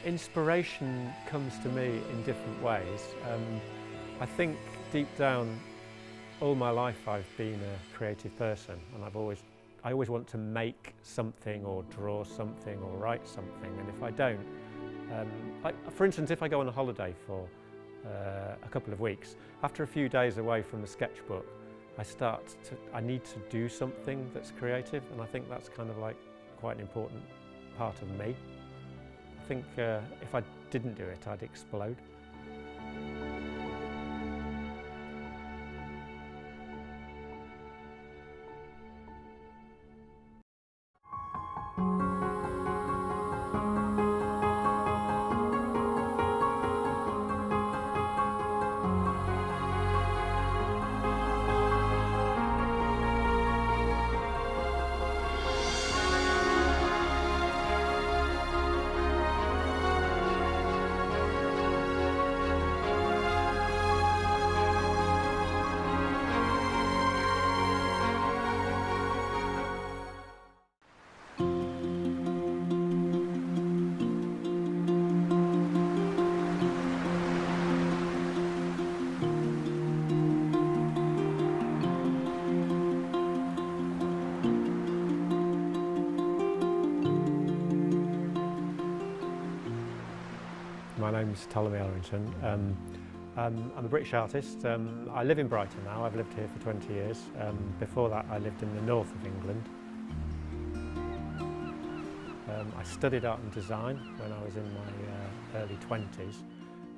Inspiration comes to me in different ways. I think deep down, all my life I've been a creative person, and I always want to make something or draw something or write something, and if I don't, for instance, if I go on a holiday for a couple of weeks, after a few days away from the sketchbook, I need to do something that's creative, and I think that's kind of like quite an important part of me. I think if I didn't do it, I'd explode. My name's Ptolemy Elrington. I'm a British artist. I live in Brighton now. I've lived here for 20 years. Before that, I lived in the north of England. I studied art and design when I was in my early 20s,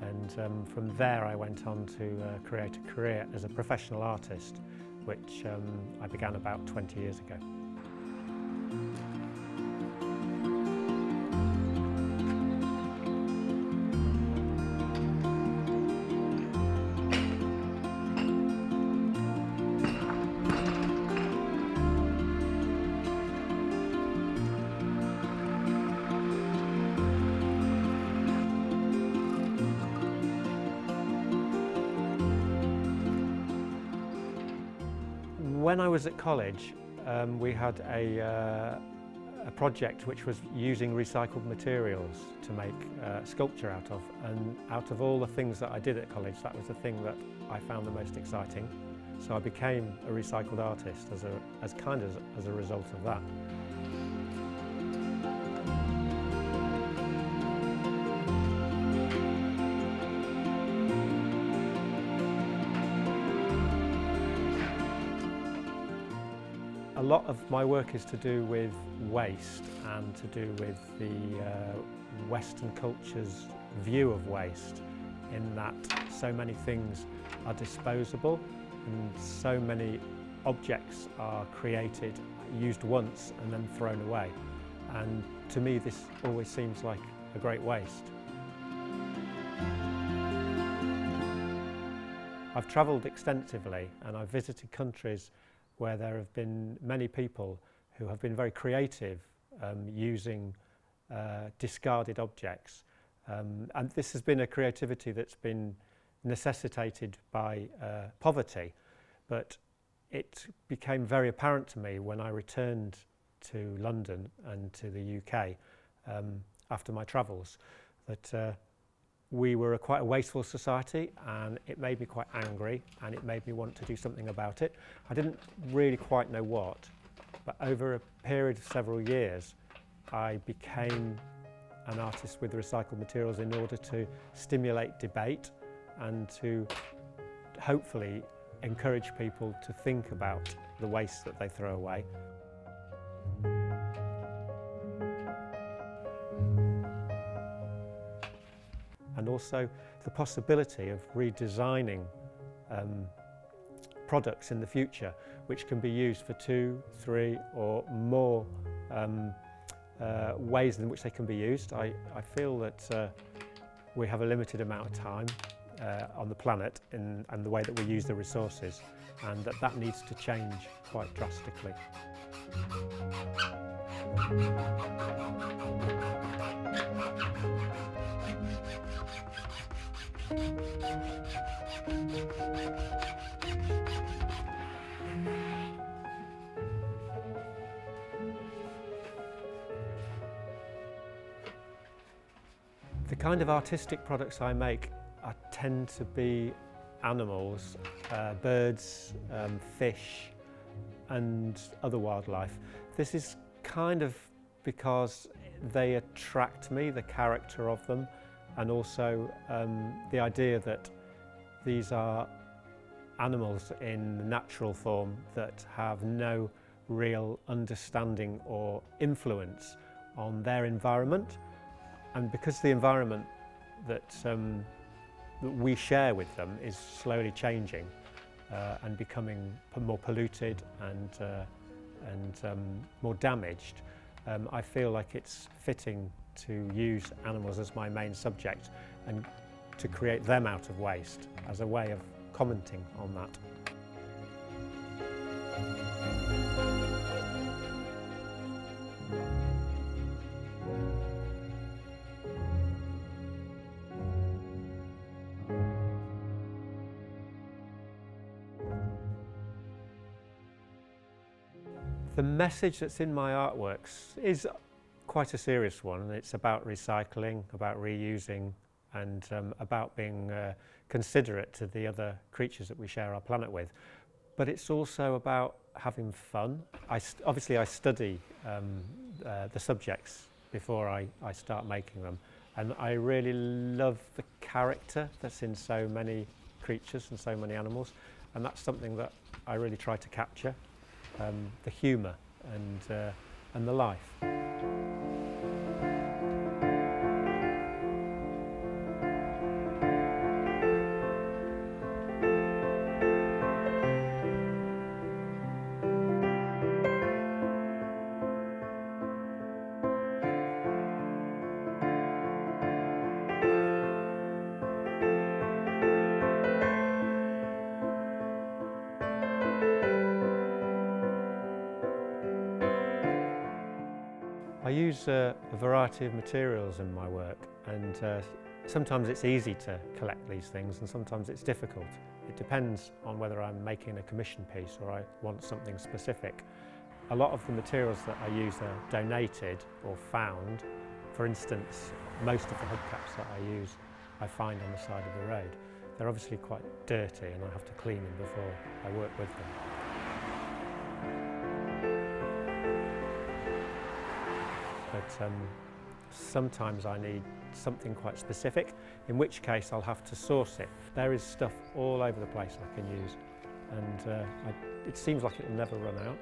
and from there I went on to create a career as a professional artist, which I began about 20 years ago. When I was at college, we had a project which was using recycled materials to make sculpture out of, and out of all the things that I did at college, that was the thing that I found the most exciting. So I became a recycled artist as a result of that. A lot of my work is to do with waste and to do with the Western culture's view of waste, in that so many things are disposable and so many objects are created, used once and then thrown away. And to me this always seems like a great waste. I've travelled extensively and I've visited countries where there have been many people who have been very creative using discarded objects. And this has been a creativity that's been necessitated by poverty, but it became very apparent to me when I returned to London and to the UK after my travels that we were quite a wasteful society, and it made me quite angry and it made me want to do something about it. I didn't really quite know what, but over a period of several years I became an artist with recycled materials in order to stimulate debate and to hopefully encourage people to think about the waste that they throw away. And also the possibility of redesigning products in the future which can be used for 2, 3 or more ways in which they can be used. I feel that we have a limited amount of time on the planet and the way that we use the resources, and that needs to change quite drastically. The kind of artistic products I make tend to be animals, birds, fish and other wildlife. This is kind of because they attract me, the character of them, and also the idea that these are animals in natural form that have no real understanding or influence on their environment. And because the environment that we share with them is slowly changing and becoming more polluted and more damaged, I feel like it's fitting to use animals as my main subject and to create them out of waste as a way of commenting on that. The message that's in my artworks is quite a serious one. It's about recycling, about reusing, and about being considerate to the other creatures that we share our planet with. But it's also about having fun. Obviously I study the subjects before I start making them, and I really love the character that's in so many creatures and so many animals, and that's something that I really try to capture. The humour and the life. I use a variety of materials in my work, and sometimes it's easy to collect these things and sometimes it's difficult. It depends on whether I'm making a commission piece or I want something specific. A lot of the materials that I use are donated or found. For instance, most of the hubcaps that I use I find on the side of the road. They're obviously quite dirty and I have to clean them before I work with them. But sometimes I need something quite specific, in which case I'll have to source it. There is stuff all over the place I can use, and it seems like it'll never run out.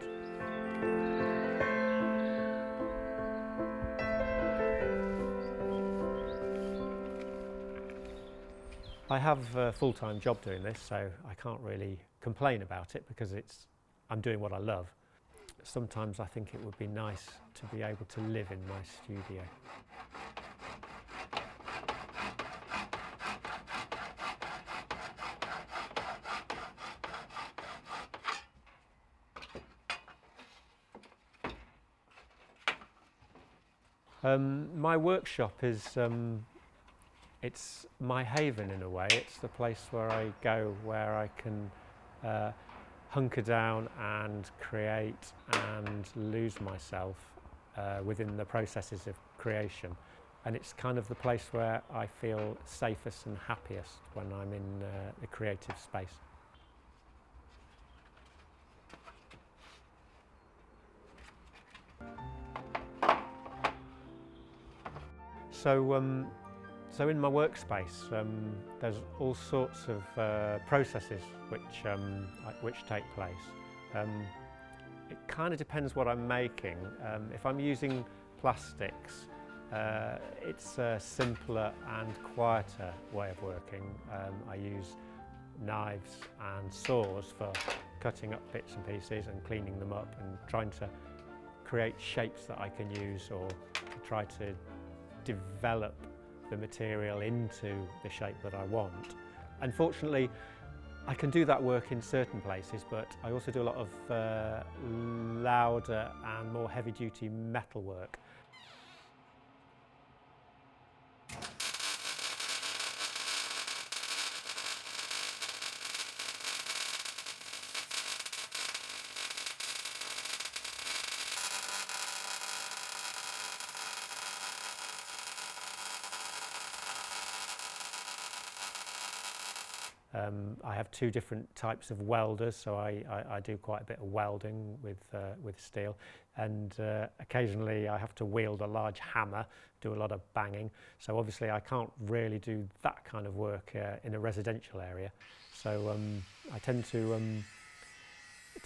I have a full-time job doing this, so I can't really complain about it because I'm doing what I love. Sometimes I think it would be nice to be able to live in my studio. My workshop is it's my haven in a way. It's the place where I go, where I can hunker down and create and lose myself within the processes of creation. And it's kind of the place where I feel safest and happiest when I'm in the creative space. So in my workspace, there's all sorts of processes which take place. It kind of depends what I'm making. If I'm using plastics, it's a simpler and quieter way of working. I use knives and saws for cutting up bits and pieces and cleaning them up and trying to create shapes that I can use, or to try to develop the material into the shape that I want. Unfortunately, I can do that work in certain places, but I also do a lot of louder and more heavy-duty metal work. I have two different types of welders, so I do quite a bit of welding with steel, and occasionally I have to wield a large hammer, do a lot of banging. So obviously I can't really do that kind of work in a residential area. So I tend to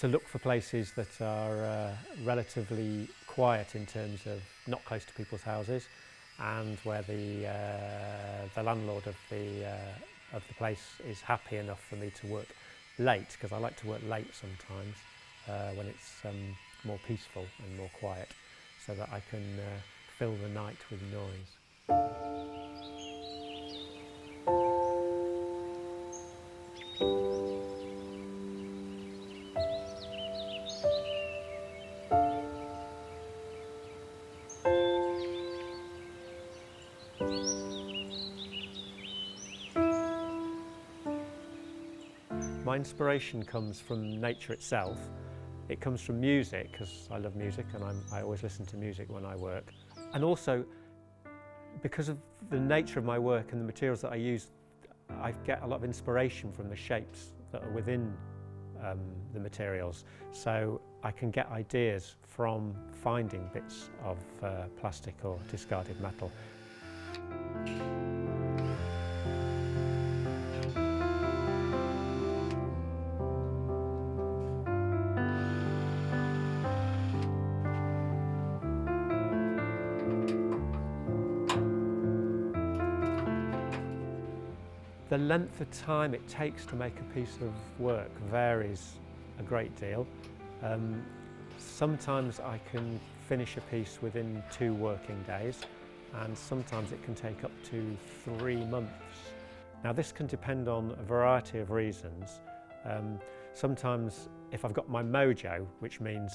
look for places that are relatively quiet in terms of not close to people's houses, and where the landlord of the place is happy enough for me to work late, because I like to work late sometimes when it's more peaceful and more quiet, so that I can fill the night with noise. My inspiration comes from nature itself. It comes from music, because I love music and I always listen to music when I work. And also, because of the nature of my work and the materials that I use, I get a lot of inspiration from the shapes that are within the materials. So I can get ideas from finding bits of plastic or discarded metal. The length of time it takes to make a piece of work varies a great deal. Sometimes I can finish a piece within 2 working days, and sometimes it can take up to 3 months. Now this can depend on a variety of reasons. Sometimes if I've got my mojo, which means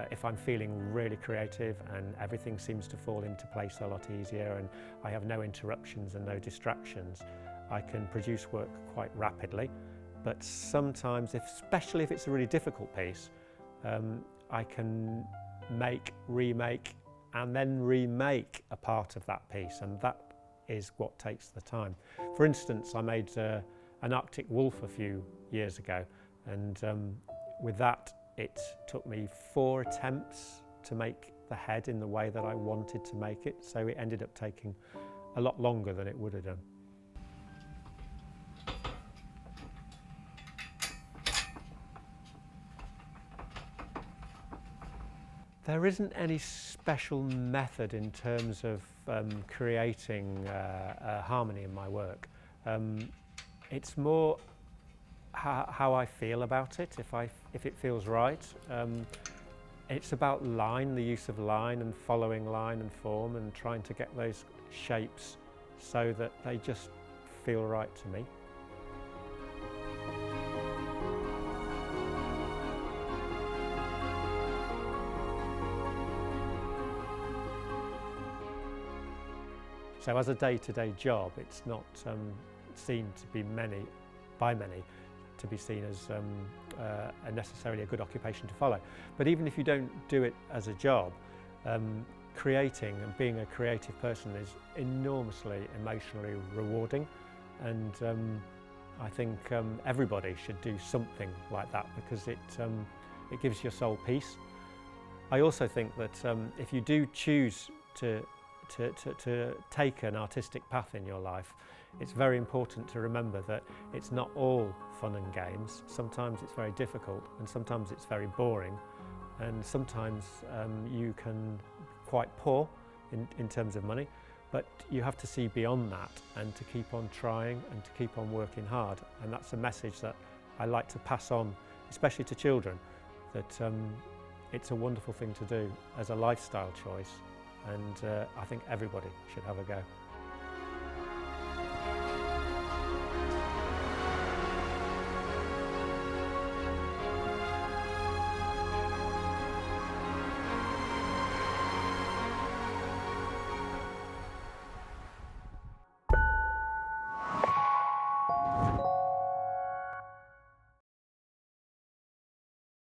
if I'm feeling really creative and everything seems to fall into place a lot easier and I have no interruptions and no distractions, I can produce work quite rapidly. But sometimes, especially if it's a really difficult piece, I can make, remake, and then remake a part of that piece, and that is what takes the time. For instance, I made an Arctic wolf a few years ago, and with that it took me 4 attempts to make the head in the way that I wanted to make it, so it ended up taking a lot longer than it would have done. There isn't any special method in terms of creating harmony in my work. It's more how I feel about it, if it feels right. It's about line, the use of line and following line and form and trying to get those shapes so that they just feel right to me. So as a day-to-day job, it's not seen to be by many to be seen as necessarily a good occupation to follow. But even if you don't do it as a job, creating and being a creative person is enormously emotionally rewarding, and I think everybody should do something like that, because it gives your soul peace. I also think that if you do choose to take an artistic path in your life, it's very important to remember that it's not all fun and games. Sometimes it's very difficult, and sometimes it's very boring, and sometimes you can be quite poor in terms of money, but you have to see beyond that and to keep on trying and to keep on working hard. And that's a message that I like to pass on, especially to children, that it's a wonderful thing to do as a lifestyle choice. And I think everybody should have a go.